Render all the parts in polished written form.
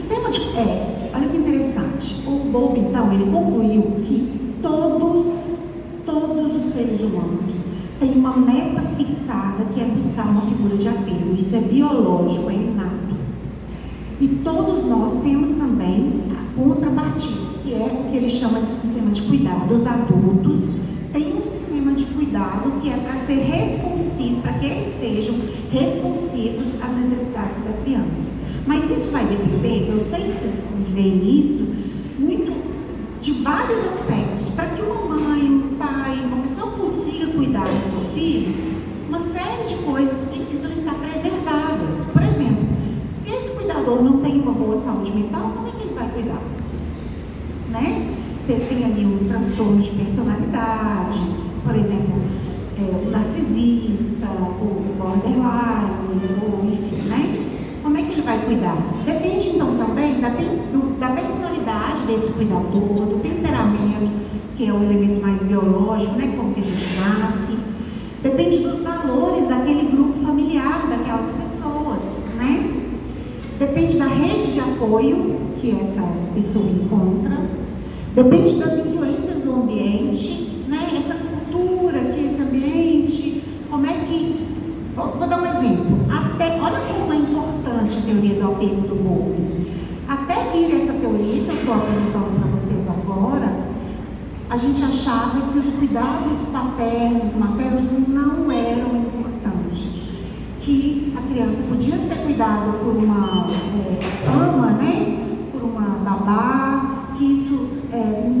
sistema de... olha que interessante. O Bowlby, então, ele concluiu que todos os seres humanos têm uma meta fixada, que é buscar uma figura de apego. Isso é biológico, é inato. E todos nós temos também a contrapartida, que é o que ele chama de sistema de cuidado. Os adultos têm um sistema de cuidado que é para ser responsivo, para que eles sejam responsivos às necessidades da criança. Mas isso vai depender, eu sei que vocês veem isso, muito de vários aspectos. Para que uma mãe, um pai, uma pessoa consiga cuidar do seu filho, uma série de coisas precisam estar preservadas. Por exemplo, se esse cuidador não tem uma boa saúde mental, como é que ele vai cuidar? Né? Você tem ali um transtorno de personalidade, por exemplo, o narcisista, o borderline, ou enfim, né? Como é que ele vai cuidar? Depende, então, também da personalidade desse cuidador, do temperamento, que é o elemento mais biológico, né? Como que a gente nasce. Depende dos valores daquele grupo familiar, daquelas pessoas, né? Depende da rede de apoio que essa pessoa encontra. Depende das influências do ambiente, né? Essa cultura, que esse ambiente, como é que... Vou dar um exemplo. Olha como é importante a teoria do apego do Bowlby. Até vir essa teoria que eu estou apresentando para vocês agora, a gente achava que os cuidados paternos, maternos não eram importantes. Que a criança podia ser cuidada por uma ama, né? Por uma babá, que isso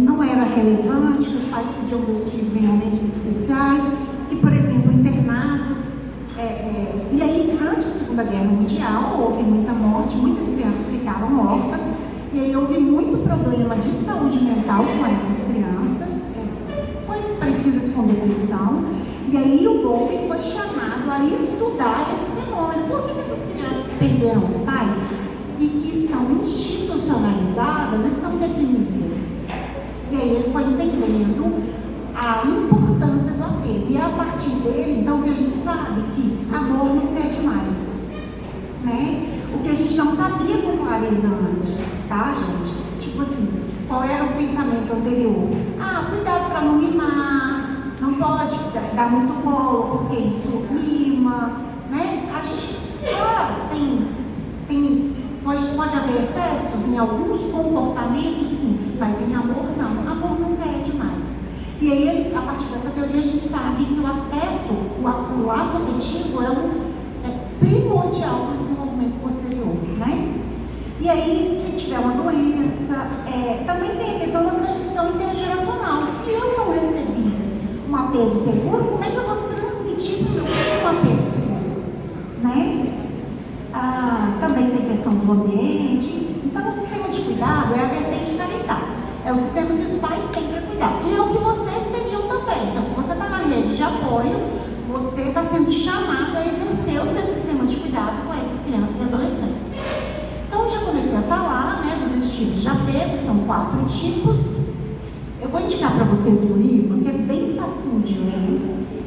não era relevante, que os pais podiam ver os filhos em momentos especiais, que, por exemplo, internados. E aí, durante a Segunda Guerra Mundial, houve muita morte, muitas crianças ficaram órfãs, e aí houve muito problema de saúde mental com essas crianças, coisas parecidas com depressão, e aí o Bowlby foi chamado a estudar esse fenômeno. Por que essas crianças que perderam os pais e que estão institucionalizadas estão deprimidas? E aí ele foi entendendo a importância do apego. E a partir dele, então, que a gente sabe que amor não pede mais, né? O que a gente não sabia com clareza antes, tá, gente? Tipo assim, qual era o pensamento anterior? Cuidado para não mimar, não pode dar muito colo, porque isso mima, né? A gente, claro, pode haver excessos em alguns comportamentos, sim, mas em amor não. Amor não pede mais. E aí, a partir dessa teoria, a gente sabe que o afeto, o laço afetivo é primordial para o desenvolvimento posterior, né? E aí, se tiver uma doença, também tem a questão da transmissão intergeracional. Se eu não recebi um apego seguro, como é que eu vou transmitir para o meu filho um apego seguro? Né? Também tem a questão do ambiente. Então, o sistema de cuidado é a vertente carital. É o sistema que os pais têm para cuidar. E é o que vocês teriam também. Então, se você está na rede de apoio, você está sendo chamado a exercer o seu sistema de cuidado com essas crianças e adolescentes. Então, já comecei a falar, né, dos estilos de apego, são 4 tipos. Eu vou indicar para vocês um livro que é bem facinho de ler,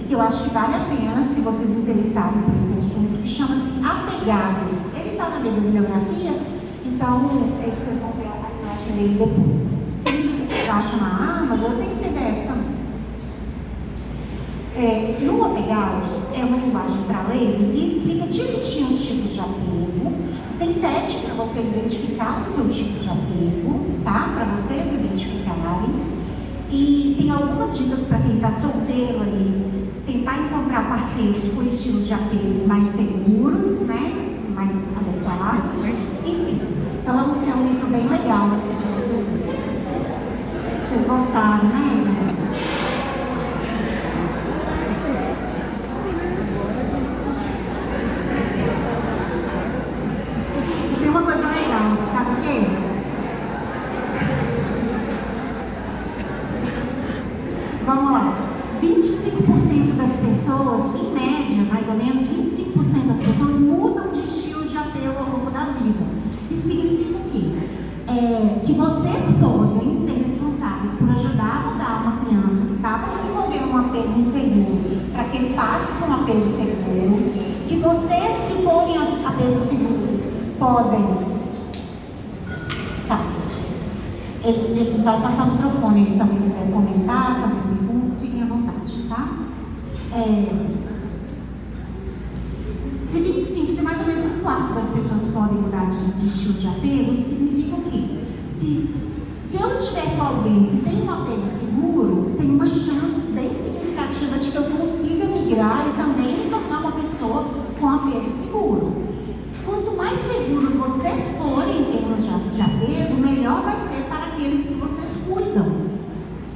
que eu acho que vale a pena, se vocês interessarem por esse assunto, que chama-se Apegados. Ele está na minha bibliografia, então vocês vão ver a imagem dele depois. Se vocês acham na Amazon, eu tenho PDF também. No Apegados é uma linguagem para leigos e explica direitinho os tipos de apego. Tem teste para você identificar o seu tipo de apego, tá? Para vocês identificarem. E tem algumas dicas para quem está solteiro ali, tentar encontrar parceiros com estilos de apego mais seguros, né? Mais adequados. Enfim, então é um livro bem legal, assim, para vocês gostaram, né, gente? E tem uma coisa legal, sabe o quê? Vamos lá. 25% das pessoas, em média, mais ou menos, 25% das pessoas mudam de estilo de apego ao longo da vida. Isso significa o quê? Que vocês podem ser responsáveis por ajudar a mudar uma criança que estava desenvolvendo um apego inseguro, para que ele passe por um apego seguro, que vocês, se forem apegos seguros, podem Ele vai passar o microfone, se alguém quiser comentar, fazer perguntas, fiquem à vontade, tá? Se 25, se mais ou menos um quarto das pessoas podem mudar de estilo de apego, isso significa o quê? Que se eu estiver com alguém que tem um apego seguro, tem uma chance bem significativa de que eu consiga migrar e também me tornar uma pessoa com apego seguro. Quanto mais seguro vocês forem em termos de apego, melhor vai ser para aqueles que vocês cuidam.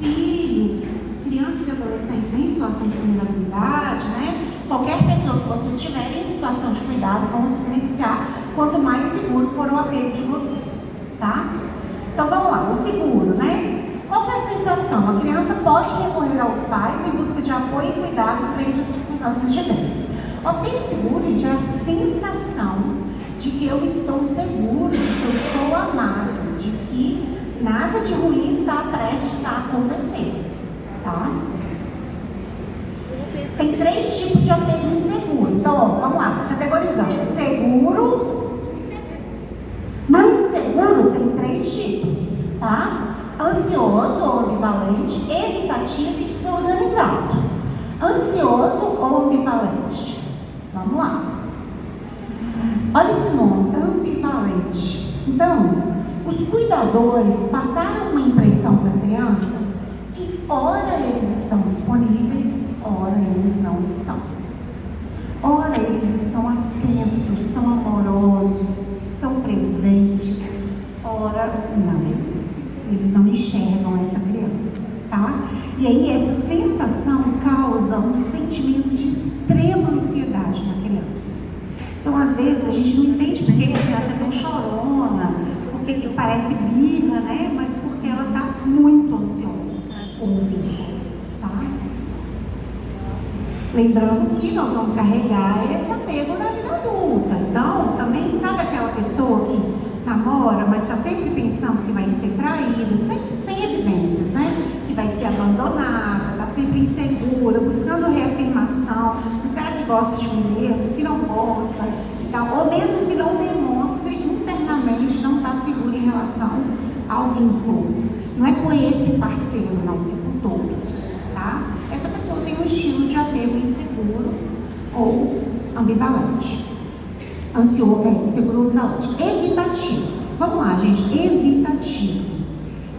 Filhos, crianças e adolescentes em situação de vulnerabilidade, né? Qualquer pessoa que vocês tiverem em situação de cuidado vão se beneficiar quanto mais seguros for o apego de vocês, tá? Então vamos lá, o seguro, né? Qual é a sensação? A criança pode recorrer aos pais em busca de apoio e cuidado frente às circunstâncias diversas. O apego seguro, gente, é a sensação de que eu estou seguro, de que eu sou amado, de que nada de ruim está prestes a acontecer, tá? Tem 3 tipos de apego inseguro. Então, ó, vamos lá, categorizando. Seguro. No inseguro tem 3 tipos, tá? Ansioso ou ambivalente, evitativo e desorganizado. Ansioso ou ambivalente? Vamos lá. Olha esse nome, ambivalente. Então, os cuidadores passaram uma impressão para a criança que ora eles estão disponíveis, ora eles não estão. Ora eles estão atentos, são amorosos, estão presentes, ora não. Eles não enxergam essa criança, tá? E aí essa sensação causa um sentimento de extrema ansiedade na criança. Então, às vezes, a gente não entende por que a criança é tão chorona, porque que parece birra, né? Mas porque ela está muito ansiosa com o vínculo, tá? Lembrando que nós vamos carregar esse apego na vida adulta. Então, também, sabe aquela pessoa que namora, mas está sempre pensando que vai ser traída, sem evidências, né? Que vai ser abandonada, está sempre insegura, buscando reafirmação. Será que gosta de mim mesmo? Que não gosta? Ou mesmo que não demonstre internamente, não está segura em relação ao vínculo. Não é com esse parceiro, não, é com todos, tá? Essa pessoa tem um estilo de apego inseguro ou ambivalente. Ansioso, inseguro ou ambivalente. Evitativo. Vamos lá, gente. Evitativo.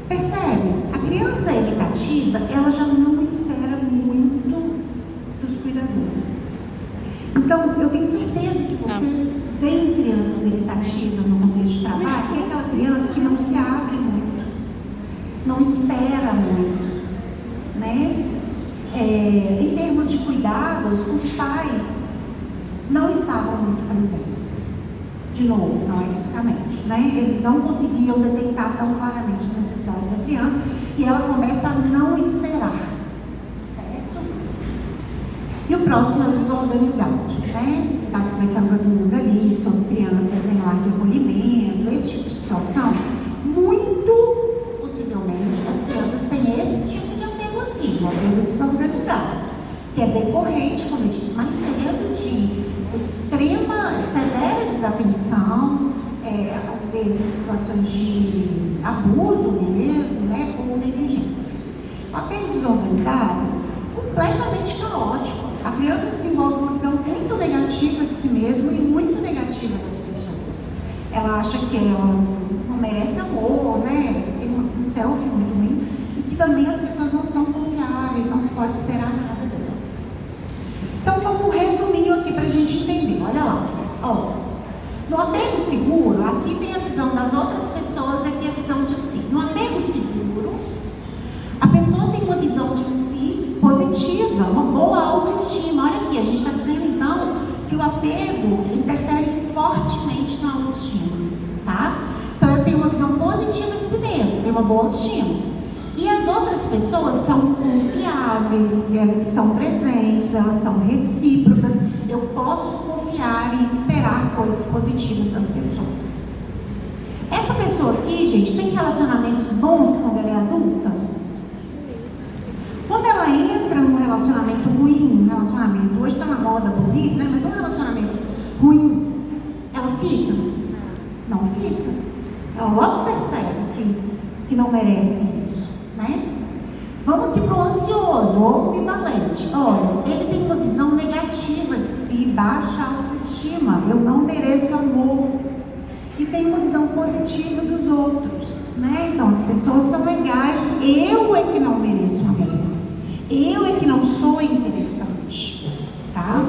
Percebe? A criança evitativa, ela já não espera muito dos cuidadores. Então, eu tenho certeza que vocês veem crianças evitativas no contexto de trabalho, que é aquela criança que não se abre muito, não espera muito, né? Em termos de cuidados, os pais não estavam muito presentes. De novo, não é fisicamente, né? Eles não conseguiam detectar tão claramente as necessidades da criança e ela começa a não esperar, certo? E o próximo é o desorganizado, né? Está conversando com as meninas ali sobre crianças em lar de acolhimento, esse tipo de situação. Muito possivelmente as crianças têm esse tipo de apego aqui, o apego desorganizado, que é decorrente, como eu disse mais cedo, de extrema, severa desatenção, às vezes situações de abuso mesmo, né, ou negligência. O apego desorganizado, completamente caótico. A criança desenvolve uma visão muito negativa de si mesma e muito negativa das pessoas. Ela acha que ela não merece amor, né, tem um self muito ruim, e que também as pessoas não são confiáveis, não se pode esperar nada delas. Então, vamos um resuminho aqui para a gente entender. Olha lá. Ó, no apego seguro, aqui tem a visão das outras pessoas, aqui a visão de si. No apego seguro, a pessoa tem uma visão de si positiva, uma boa autoestima. Olha aqui, a gente está dizendo então que o apego interfere fortemente na autoestima, tá? Então, eu tenho uma visão positiva de si mesmo, tenho uma boa autoestima. E as outras pessoas são confiáveis, elas estão presentes, elas são recíprocas. Eu posso confiar e esperar coisas positivas das pessoas. Essa pessoa aqui, gente, tem relacionamentos bons quando ela é adulta? Quando ela entra num relacionamento ruim, hoje está na moda abusiva, né? Mas um relacionamento ruim, ela fica? Não fica. Ela logo percebe que que não merecem isso, né? Vamos aqui para o ansioso, ou ambivalente. Olha, ele tem uma visão negativa de si, baixa autoestima. Eu não mereço amor. E tem uma visão positiva dos outros, né? Então, as pessoas são legais. Eu é que não mereço amor. Eu é que não sou interessante, tá?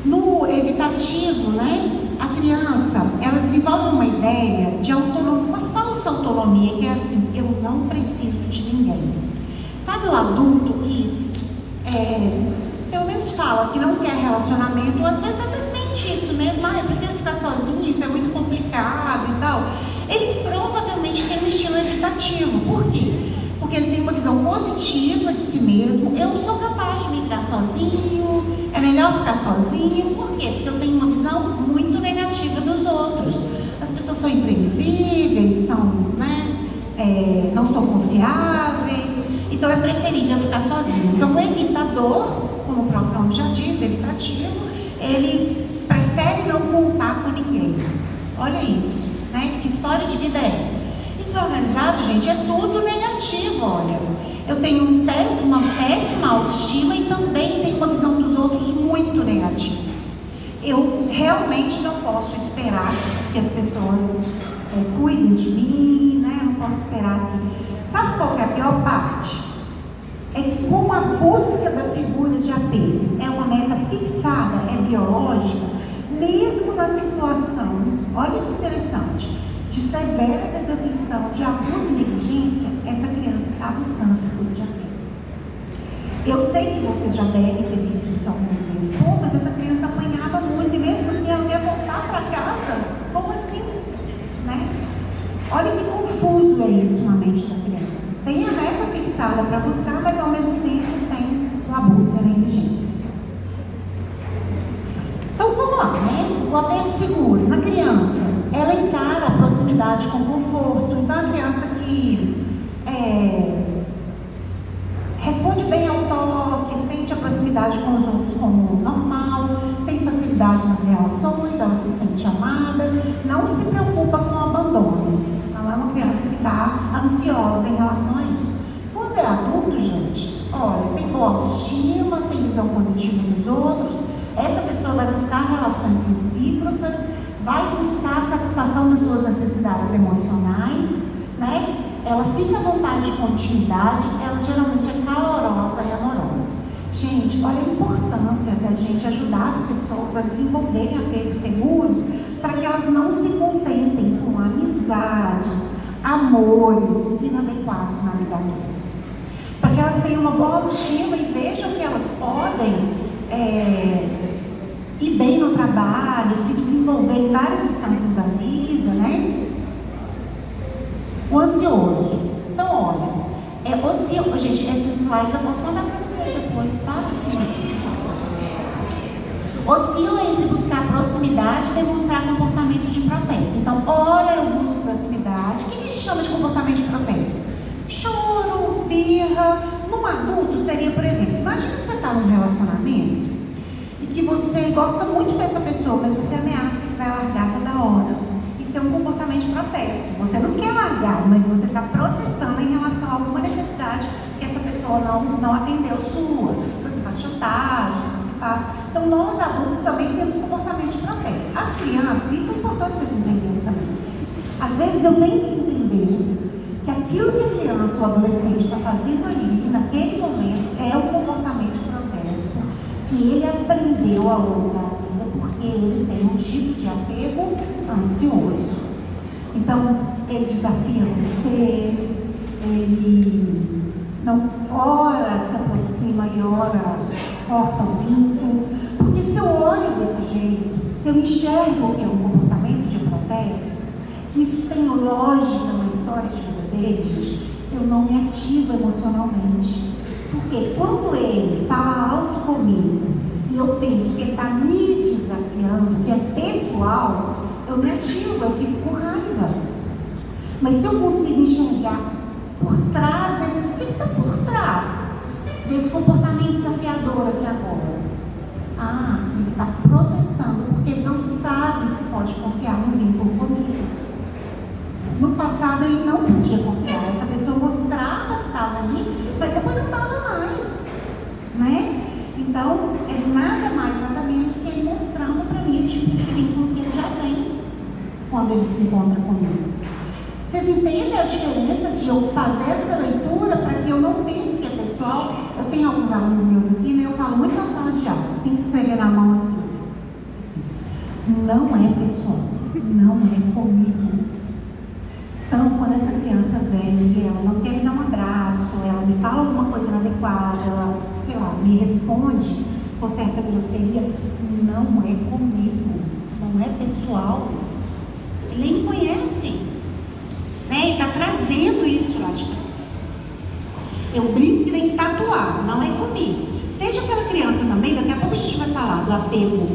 No evitativo, né? A criança, ela desenvolve uma ideia de autonomia, uma falsa autonomia, que é assim: eu não preciso de ninguém. Sabe o adulto que, pelo menos fala que não quer relacionamento, ou às vezes até sente isso mesmo, eu prefiro ficar sozinho, isso é muito complicado e tal. Ele provavelmente tem um estilo evitativo. Por quê? Porque ele tem uma visão positiva de si mesmo. Eu não sou capaz de me virar sozinho, é melhor ficar sozinho. Por quê? Porque eu tenho uma visão muito negativa dos outros. As pessoas são imprevisíveis, não são confiáveis, então é preferível ficar sozinho. Então o evitador, como o próprio nome já diz, evitativo, ele prefere não contar com ninguém. Olha isso, né? Que história de vida é essa? Desorganizado, gente, é tudo negativo. Olha, eu tenho uma péssima autoestima e também tenho uma visão dos outros muito negativa. Eu realmente não posso esperar que as pessoas cuidem de mim, né? Não posso esperar que... Sabe qual que é a pior parte? É que, como a busca da figura de apego é uma meta fixada, é biológica, mesmo na situação, olha que interessante, de severa desatenção, de abuso e negligência, essa criança está buscando a figura de apego. Eu sei que você já deve ter visto isso algumas vezes. Pô, mas essa criança apanhava muito e mesmo assim ela ia voltar para casa. Como assim? Né? Olha que confuso é isso na mente da criança. Tem a meta fixada para buscar, mas ao mesmo tempo tem o abuso e a negligência. Então vamos lá, né? O apego seguro. Na criança, ela encara a proximidade com conforto. Então a criança que responde bem ao toque, sente a proximidade com os outros como normal, tem facilidade nas relações, ela se sente amada, não se preocupa com o abandono. Não é uma criança que está ansiosa em relação a isso. Quando é adulto, gente, olha, tem boa autoestima, tem visão positiva dos outros, essa pessoa vai buscar relações recíprocas, vai buscar a satisfação das suas necessidades emocionais, né? Ela fica à vontade de continuidade, ela geralmente é calorosa e amorosa. Gente, olha a importância da gente ajudar as pessoas a desenvolverem apegos seguros para que elas não se contentem com amizades, amores inadequados na vida adulta. Para que elas tenham uma boa autoestima e vejam que elas podem ir bem no trabalho, se desenvolver em várias instâncias da vida, né? O ansioso. Então, olha, gente, esses slides eu posso mandar para vocês depois, tá? Oscila entre buscar proximidade e demonstrar comportamento de protesto. Então, ora eu busco proximidade. O que a gente chama de comportamento de protesto? Choro, birra. Num adulto seria, por exemplo, imagina que você está num relacionamento e que você gosta muito dessa pessoa, mas você ameaça que vai largar toda hora. Isso é um comportamento de protesto. Você não quer largar, mas você está protestando em relação a alguma necessidade que essa pessoa não atendeu sua. Você faz chantagem, você faz... Então, nós adultos também temos comportamento de protesto. As crianças, isso é importante vocês entenderem também. Às vezes eu tenho que entender que aquilo que a criança ou adolescente está fazendo ali, naquele momento, é um comportamento de protesto que ele aprendeu ao longo da vida, porque ele tem um tipo de apego ansioso. Então, ele desafia você, ele não ora se aproxima e ora corta o vínculo. Porque se eu olho desse jeito, se eu enxergo que é um comportamento de protesto, isso tem lógica na história de vida dele, eu não me ativo emocionalmente. Porque quando ele fala alto comigo e eu penso que ele está me desafiando, que é pessoal, eu me ativo, eu fico com raiva. Mas se eu consigo enxergar por trás desse... O que está por trás desse comportamento desafiador aqui agora? Ah, ele está protestando porque ele não sabe se pode confiar no vínculo comigo. No passado, passado ele não podia confiar. Essa pessoa mostrava que estava ali, mas depois não estava mais, né? Então, é nada mais, nada menos que ele mostrando para mim o tipo de vínculo que ele já tem quando ele se encontra comigo. Vocês entendem a diferença de eu fazer essa leitura para que eu não pense que é pessoal? Eu tenho alguns alunos meus aqui, né? Eu falo muito na sala de aula, tem que escrever na mão assim. Não é pessoal, não é comigo. Então, quando essa criança vem e ela não quer me dar um abraço, ela me fala alguma coisa inadequada, ela, sei lá, me responde com certa grosseria, não é comigo, não é pessoal. Ele nem conhece, né? Ele está trazendo isso lá de trás. Eu brinco que tem que tatuar, não é comigo. Seja aquela criança também, daqui a pouco a gente vai falar do apego,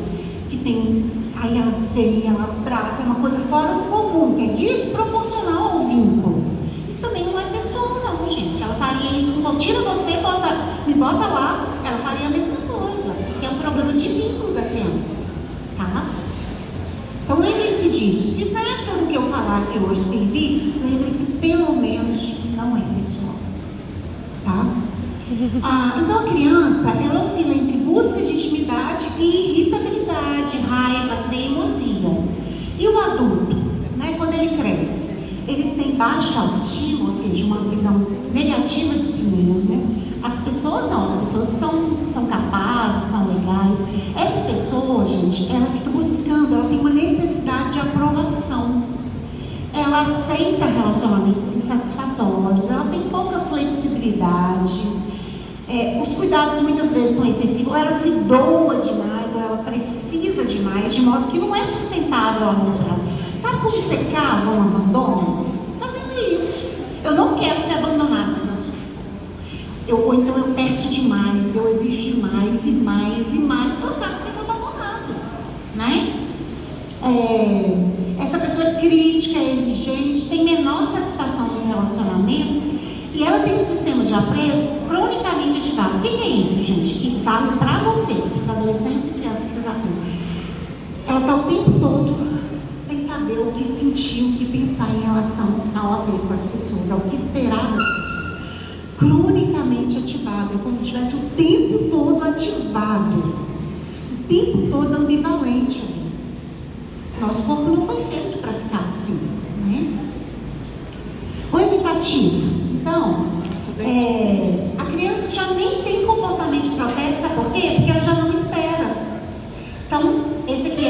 que tem, aí ela vem, ela abraça, é uma coisa fora do comum, que é desproporcional ao vínculo. Isso também não é pessoa, não, gente. Ela faria isso, tira você, me bota lá, ela faria a mesma coisa, que é um problema de vínculo da criança, tá? Então lembre-se disso. Se nada do que eu falar aqui hoje servir, lembre-se pelo menos de que não é pessoal, tá? Então a criança, ela oscila entre busca de intimidade e irritabilidade, raiva, teimosia. E o adulto, né, quando ele cresce, ele tem baixa autoestima, ou seja, uma visão negativa de si mesmo. As pessoas não, as pessoas são capazes, são legais. Essa pessoa, gente, ela fica buscando, ela tem uma necessidade de aprovação. Ela aceita relacionamentos insatisfatórios, ela tem pouca flexibilidade. Os cuidados muitas vezes são excessivos, ou ela se doa demais, ou ela precisa demais, de modo que não é sustentável a longo prazo. Sabe como você cava um abandono? Fazendo isso. Eu não quero ser abandonado, mas eu sou. Ou então eu peço demais, eu exijo mais e mais e mais, eu acabo sendo abandonado, né? Essa pessoa é crítica, é exigente, tem menor satisfação nos relacionamentos e ela tem um sistema de apego cronicamente ativado. O que é isso, gente? Que vale para vocês, para os adolescentes e crianças que vocês apegam. Ela está o tempo todo sem saber o que sentir, o que pensar em relação ao apego com as pessoas, ao que esperar das pessoas. Cronicamente ativado, é como se estivesse o tempo todo ativado, o tempo todo ambivalente. Nosso corpo não foi feito para ficar assim, né? O evitativo. Então, a criança já nem tem comportamento de protesto, sabe por quê? Porque ela já não espera. Então, esse aqui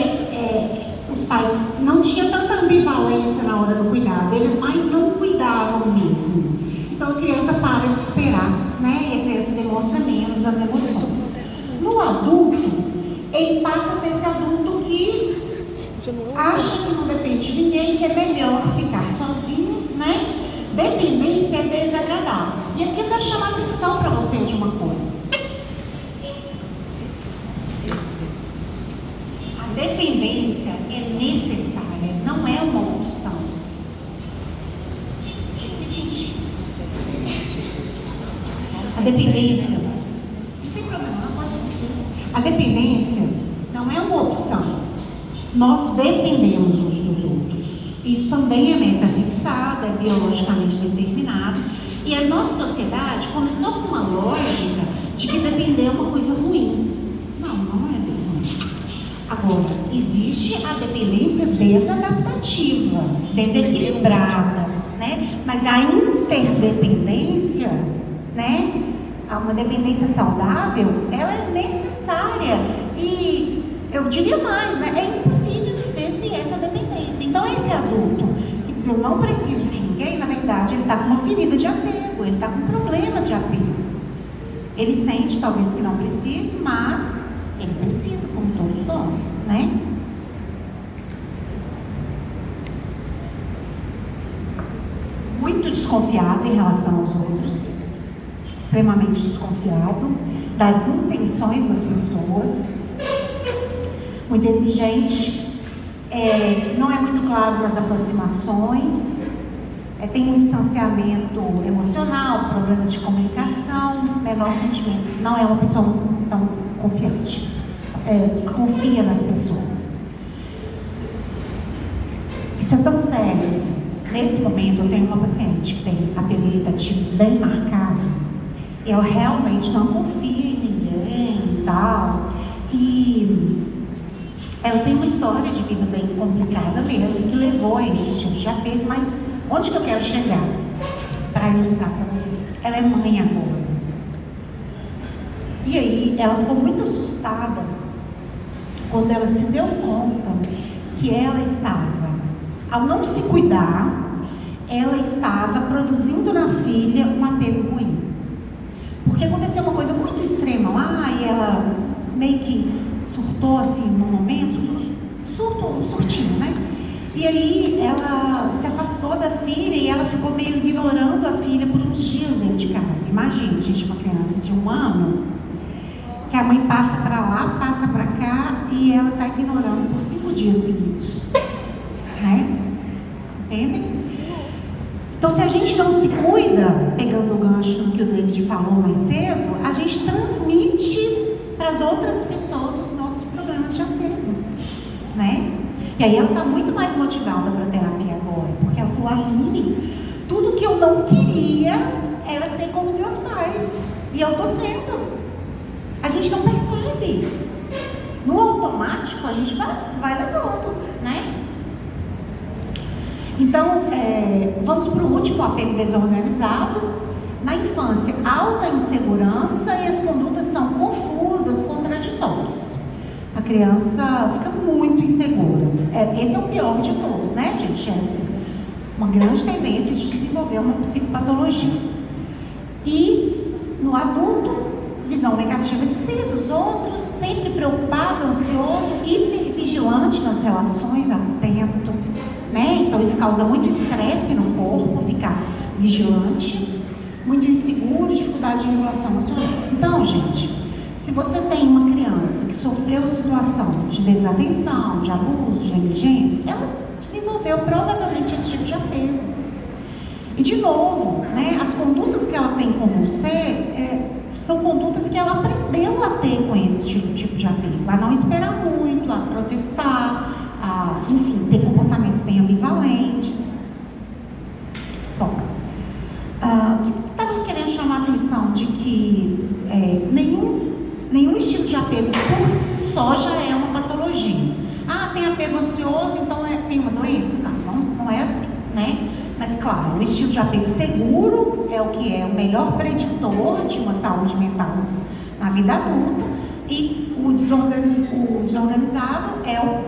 os pais não tinham tanta ambivalência na hora do cuidado, eles mais não cuidavam mesmo. Então a criança para de esperar, né? E a criança demonstra menos as emoções. No adulto, ele passa a ser esse adulto que acha que não depende de ninguém, que é melhor ficar sozinho, né? Dependência é desagradável. E aqui eu quero chamar a atenção para vocês de uma coisa. A dependência é necessária, não é uma opção. Que sentido? A dependência, não tem problema, não pode ser. A dependência não é uma opção. Nós dependemos uns dos outros. Isso também é meta fixada, é biologicamente determinado. E a nossa sociedade começou com uma lógica de que depender é uma coisa ruim. Não, não é ruim. Agora, existe a dependência desadaptativa, desequilibrada, né? Mas a interdependência, né? Uma dependência saudável, ela é necessária. E eu diria mais, né? É impossível viver sem essa dependência. Então, esse adulto que diz eu não preciso de ninguém, na verdade, ele está com uma ferida de apego, ele está com um problema de apego. Ele sente, talvez, que não precise, mas ele precisa, como todos nós, né? Muito desconfiado em relação aos outros, extremamente desconfiado das intenções das pessoas, muito exigente, não é muito claro nas aproximações, tem um distanciamento emocional, problemas de comunicação, menor sentimento, não é uma pessoa tão confiante, confia nas pessoas. Isso é tão sério assim, Nesse momento, eu tenho uma paciente que tem apego evitativo bem marcado. Eu realmente não confio em ninguém e tal. E ela tem uma história de vida bem complicada mesmo, que levou a esse tipo de apego, mas onde que eu quero chegar? Para ilustrar para vocês. Ela é mãe agora. E aí, ela ficou muito assustada quando ela se deu conta que ela estava, ao não se cuidar, ela estava produzindo na filha um apego ruim. Porque aconteceu uma coisa muito extrema lá e ela meio que surtou assim no momento, surtinho, né? E aí ela se afastou da filha e ela ficou meio ignorando a filha por uns dias dentro de casa. Imagina, gente, uma criança de 1 ano, que a mãe passa para lá, passa para cá e ela está ignorando por 5 dias seguidos, né? Entendem? Então, se a gente não se cuida, pegando o gancho no que o David falou mais cedo, a gente transmite para as outras pessoas os nossos problemas de apego, né? E aí ela está muito mais motivada para a terapia agora, porque ela falou, Aline, tudo que eu não queria era ser como os meus pais, e eu estou sendo. A gente não percebe. No automático, a gente vai levando, né? Então, vamos para o último apego desorganizado. Na infância, alta insegurança e as condutas são confusas, contraditórias. A criança fica muito insegura. Esse é o pior de todos, né, gente? É assim, uma grande tendência de desenvolver uma psicopatologia. E no adulto, visão negativa de si, dos outros, sempre preocupado, ansioso, hipervigilante nas relações, atento, né? Então isso causa muito estresse no corpo, ficar vigilante, muito inseguro, dificuldade de regulação emocional. Então, gente, se você tem uma criança que sofreu situação de desatenção, de abuso, de negligência, ela desenvolveu provavelmente esse tipo de apego. E de novo, né, as condutas que ela tem com você são condutas que ela aprendeu a ter com esse tipo de apego, a não esperar muito, a protestar, a, enfim, ter comportamentos bem ambivalentes. Bom, estava querendo chamar a atenção de que nenhum estilo de apego por si só já é uma patologia. Ah, tem apego ansioso, então tem uma doença? Não é assim, né? Mas claro, o estilo de apego seguro é o que é o melhor preditor de uma saúde mental na vida adulta, e o desorganizado é o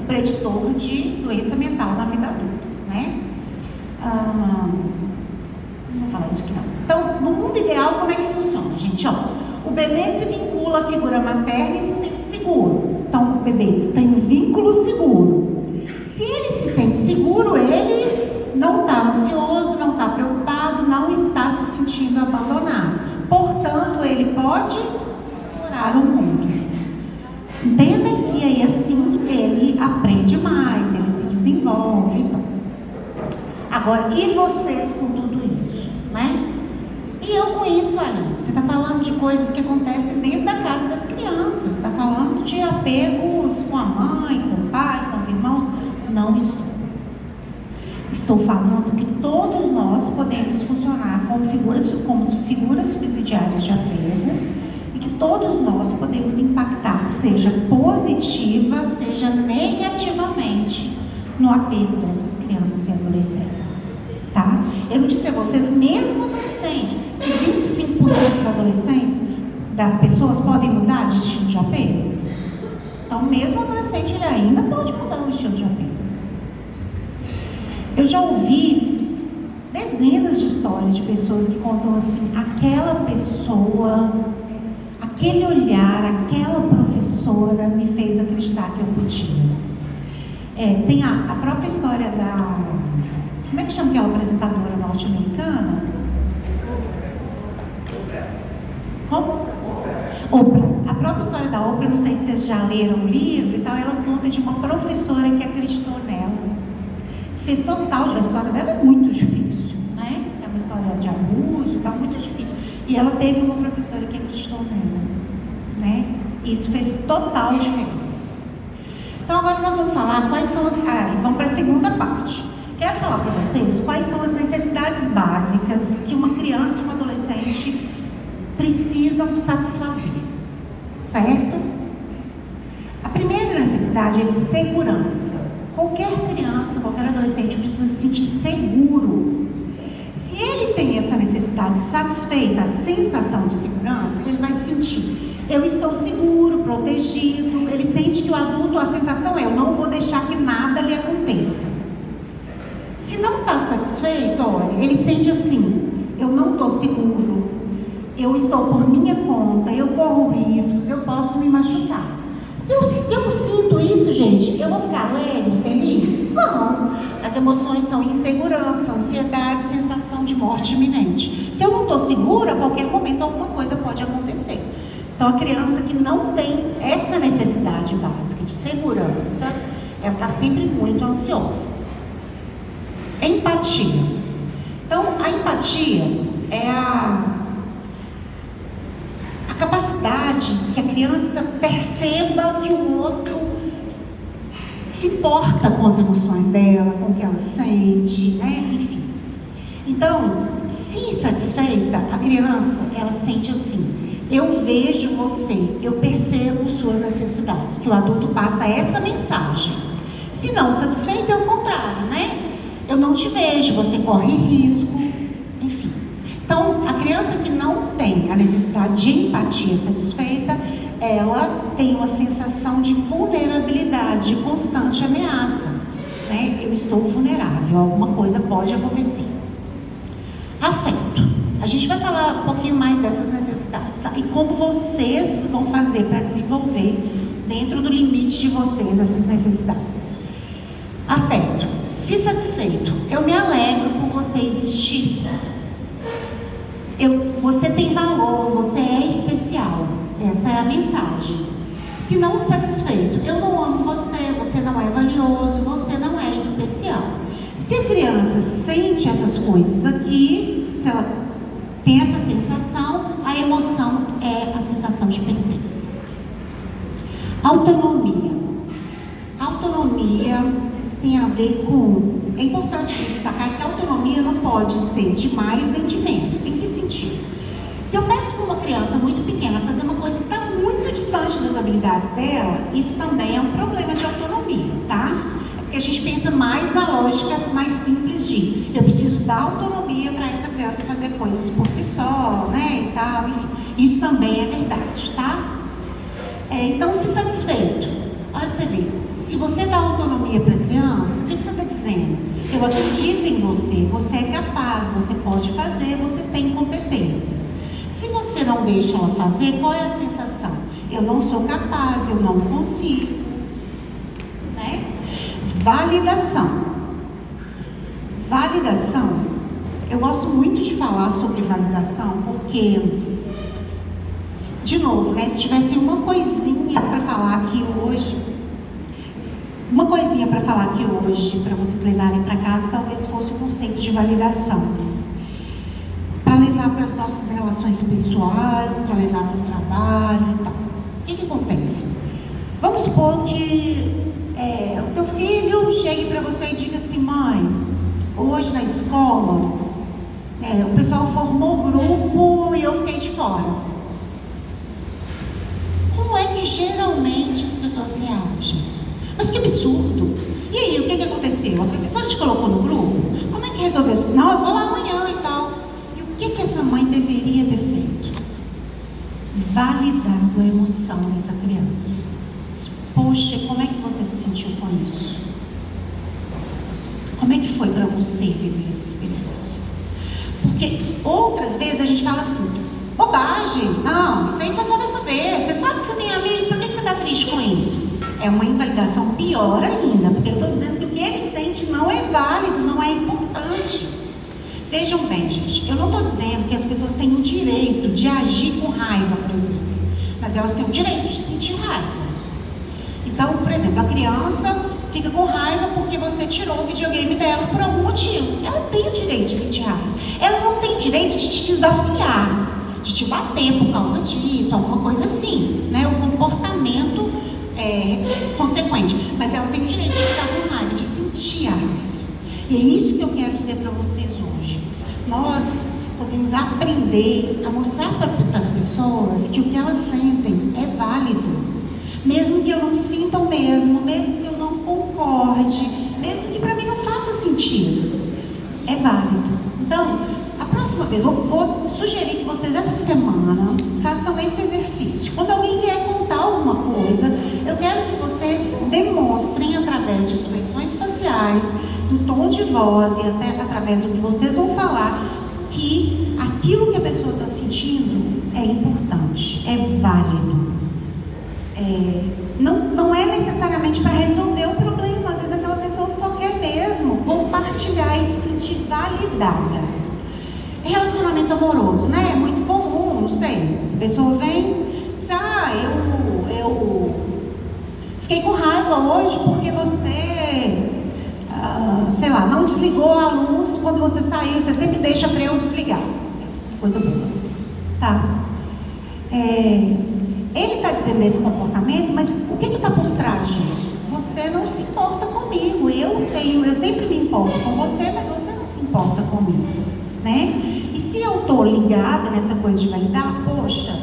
preditor de doença mental na vida adulta, né? Não vou falar isso aqui não. Então, no mundo ideal, como é que funciona, gente? Ó, o bebê se vincula à figura materna e se sente seguro. Então, o bebê tem um vínculo seguro. Se ele se sente seguro, ele não está ansioso, não está preocupado, não está se sentindo abandonado. Portanto, ele pode explorar o mundo. Entendem? E aí, assim, ele aprende mais, ele se desenvolve. Então. Agora, e vocês com tudo isso, né? E eu com isso, olha, você está falando de coisas que acontecem dentro da casa das crianças, você está falando de apegos com a mãe, com o pai, com os irmãos. Não estou. Estou falando que todos nós podemos funcionar como figuras subsidiárias de apego e que todos nós podemos impactar, seja positiva, seja negativamente, no apego dessas crianças e adolescentes, tá? Eu não disse a vocês, mesmo adolescente, que 25% dos adolescentes, das pessoas, podem mudar de estilo de apego. Então, mesmo adolescente, ele ainda pode mudar o estilo de apego. Eu já ouvi dezenas de histórias de pessoas que contam assim, aquela pessoa, aquele olhar, aquela professora me fez acreditar que eu podia. Tem a própria história da... Como é que chama aquela apresentadora norte-americana? Como? Oprah. A própria história da Oprah, não sei se vocês já leram o livro e tal, ela conta de uma professora que acreditou nela. Fez total, a história dela é muito difícil, né? É uma história de abuso, tá muito difícil. E ela teve uma professora que acreditou nela, né? Isso fez total diferença. Então agora nós vamos falar quais são as... vamos para a segunda parte. Quero falar para vocês quais são as necessidades básicas que uma criança e um adolescente precisam satisfazer, certo? A primeira necessidade é de segurança. Qualquer criança, qualquer adolescente precisa se sentir seguro. Se ele tem essa necessidade satisfeita, a sensação de segurança, ele vai sentir: eu estou seguro, protegido. Ele sente que o adulto, a sensação é: eu não vou deixar que nada lhe aconteça. Se não está satisfeito, olha, ele sente assim: eu não estou seguro, eu estou por minha conta, eu corro riscos, eu posso me machucar. Se eu sinto isso, gente, eu vou ficar alegre, feliz? Não. As emoções são insegurança, ansiedade, sensação de morte iminente. Se eu não estou segura, a qualquer momento alguma coisa pode acontecer. Então, a criança que não tem essa necessidade básica de segurança, ela está sempre muito ansiosa. Empatia. Então, a empatia é a capacidade que a criança perceba que o outro se importa com as emoções dela, com o que ela sente, né? Enfim. Então, se insatisfeita, a criança, ela sente assim: eu vejo você, eu percebo suas necessidades, que o adulto passa essa mensagem. Se não satisfeita, é o contrário, né? Eu não te vejo, você corre risco, enfim. Então, a criança que não tem a necessidade de empatia satisfeita, ela tem uma sensação de vulnerabilidade, de constante ameaça, né? Eu estou vulnerável, alguma coisa pode acontecer. Afeto. A gente vai falar um pouquinho mais dessas necessidades, tá? E como vocês vão fazer para desenvolver dentro do limite de vocês essas necessidades. Afeto. Se satisfeito, eu me alegro por você existir. Você tem valor, você é especial. Essa é a mensagem. Se não satisfeito, eu não amo você, você não é valioso, você não é especial. Se a criança sente essas coisas aqui, se ela tem essa sensação, a emoção é a sensação de pertença. Autonomia. Autonomia tem a ver com... É importante destacar que a autonomia não pode ser de mais nem de menos. Em que sentido? Se eu peço para uma criança muito pequena fazer uma coisa que está muito distante das habilidades dela, isso também é um problema de autonomia, tá? É porque a gente pensa mais na lógica mais simples de eu preciso dar autonomia para essa criança fazer coisas por si só, né, e tal, enfim. Isso também é verdade, tá? Então, se satisfeito, olha pra você ver, se você dá autonomia para a criança, o que você está dizendo? Eu acredito em você, você é capaz, você pode fazer, você tem competências. Se você não deixa ela fazer, qual é a sensação? Eu não sou capaz, eu não consigo, né? Validação. Validação, eu gosto muito de falar sobre validação, porque, de novo, né, se tivesse uma coisinha para falar aqui hoje, para vocês levarem para casa, talvez fosse o conceito de validação. Para levar para as nossas relações pessoais, para levar para o trabalho e tal. O que acontece? Vamos supor que o teu filho chegue para você e diga assim: mãe, hoje na escola, o pessoal formou grupo e eu fiquei de fora. Como é que geralmente as pessoas reagem? Mas que absurdo! E aí, o que aconteceu? A professora te colocou no grupo? Como é que resolveu isso? Não, eu vou lá amanhã e tal. E o que essa mãe deveria ter feito? Validado a emoção dessa criança. Poxa, como é que você se sentiu com isso? Como é que foi para você viver essa experiência? Porque outras vezes a gente fala assim: bobagem, não, isso aí foi só dessa vez. Você sabe que você tem amigos, por que você está triste com isso? É uma invalidação pior ainda, porque eu estou dizendo que o que ele sente não é válido, não é importante. Vejam bem, gente, eu não estou dizendo que as pessoas têm o direito de agir com raiva, por exemplo, mas elas têm o direito de sentir raiva. Então, por exemplo, a criança fica com raiva porque você tirou o videogame dela por algum motivo. Ela tem o direito de sentir raiva. Ela não tem o direito de te desafiar, de te bater por causa disso, alguma coisa assim, né? O comportamento consequente. Mas ela tem o direito de ficar com raiva, de sentir a raiva. E é isso que eu quero dizer para vocês hoje. Nós podemos aprender a mostrar para as pessoas que o que elas sentem é válido. Mesmo que eu não sinta o mesmo, mesmo que eu não concorde, mesmo que para mim não faça sentido, é válido. Então, a próxima vez, eu vou sugerir que vocês essa semana façam esse exercício. Quando alguém vier contar alguma coisa, eu quero que vocês demonstrem através de expressões faciais, em tom de voz e até através do que vocês vão falar, que aquilo que a pessoa está sentindo é importante, é válido. Não é necessariamente para resolver o problema, às vezes aquela pessoa só quer mesmo compartilhar e se sentir validada. Relacionamento amoroso, né? É muito comum, não sei. A pessoa vem e diz, eu fiquei com raiva hoje porque você, sei lá, não desligou a luz quando você saiu, você sempre deixa para eu desligar. Coisa boa. Tá? Ele está dizendo esse comportamento, mas o que está por trás disso? Você não se importa comigo. Eu sempre me importo com você, mas você não se importa comigo, né? E se eu estou ligada nessa coisa de validar, poxa,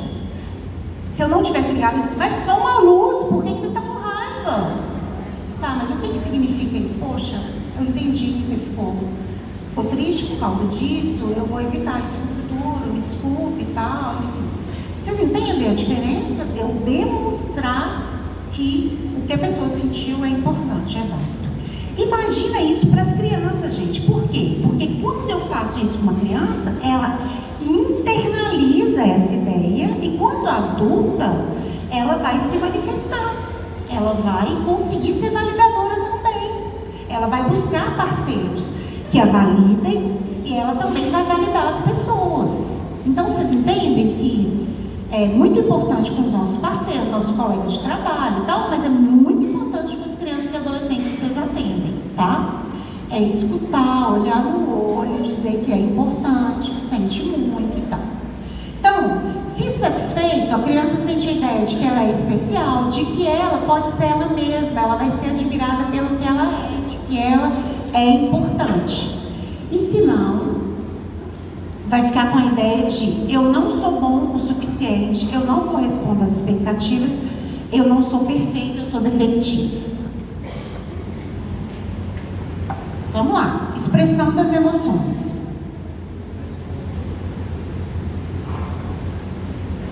se eu não tivesse ligado, isso vai só uma luz, por que você está com raiva? Tá, mas o que significa isso? Poxa, eu entendi que você ficou triste por causa disso, eu vou evitar isso no futuro, me desculpe e tal, enfim. Vocês entendem a diferença? Eu demonstrar que o que a pessoa sentiu é importante, é válido. Imagina isso para as crianças, gente. Por quê? Porque quando eu faço isso com uma criança, ela internaliza essa ideia e quando adulta, ela vai se manifestar. Ela vai conseguir ser validadora também. Ela vai buscar parceiros que a validem e ela também vai validar as pessoas. Então, vocês entendem que é muito importante com os nossos parceiros, nossos colegas de trabalho e tal, mas é muito importante com as crianças e adolescentes que vocês atendem, tá? É escutar, olhar no olho, dizer que é importante, que sente muito e tal. Então, se satisfeito, a criança sente a ideia de que ela é especial, de que ela pode ser ela mesma, ela vai ser admirada pelo que ela é, de que ela é importante. E se não, vai ficar com a ideia de eu não sou bom o suficiente, eu não correspondo às expectativas, eu não sou perfeito, eu sou defectivo. Vamos lá, expressão das emoções.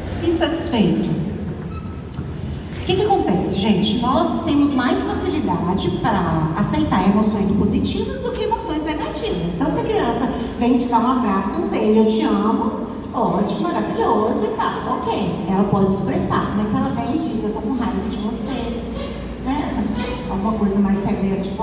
Se satisfeito. O que acontece, gente? Nós temos mais facilidade para aceitar emoções positivas do que emoções negativas. Então, se a criança vem te dar um abraço, um beijo, eu te amo, ótimo, maravilhoso e tal, ok, ela pode expressar. Mas se ela vem e diz, eu tô com raiva de você, né? Alguma coisa mais séria, tipo,